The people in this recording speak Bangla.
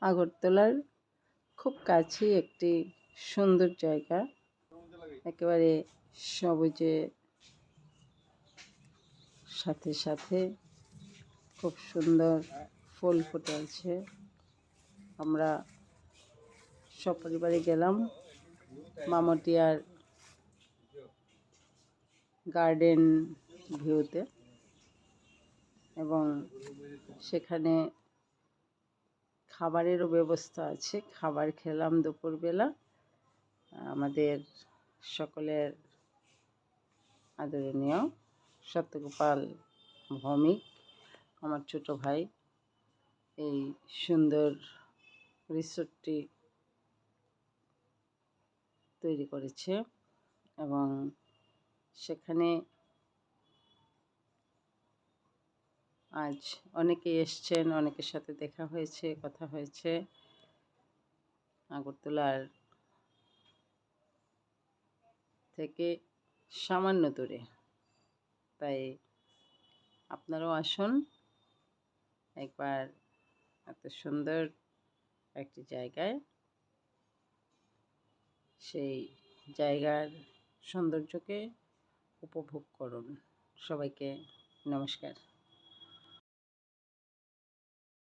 আগরতলার খুব কাছেই একটি সুন্দর জায়গা, একেবারে সবুজে সাথে সাথে খুব সুন্দর ফুল ফুটে আছে। আমরা সপরিবারে গেলাম মামাটিয়ার গার্ডেন ভিউতে এবং সেখানে খাবারেরও ব্যবস্থা আছে। খাবার খেলাম দুপুরবেলা। আমাদের সকলের আদরণীয় সত্যগোপাল ভৌমিক, আমার ছোট ভাই, এই সুন্দর রিসোর্টটি তৈরি করেছে এবং সেখানে আজ অনেকে এসছেন, অনেকের সাথে দেখা হয়েছে, কথা হয়েছে। আগরতলার থেকে সামান্য দূরে, তাই আপনারাও আসুন একবার এত সুন্দর একটি জায়গায়। সেই জায়গার সৌন্দর্যকে উপভোগ করুন। সবাইকে নমস্কার।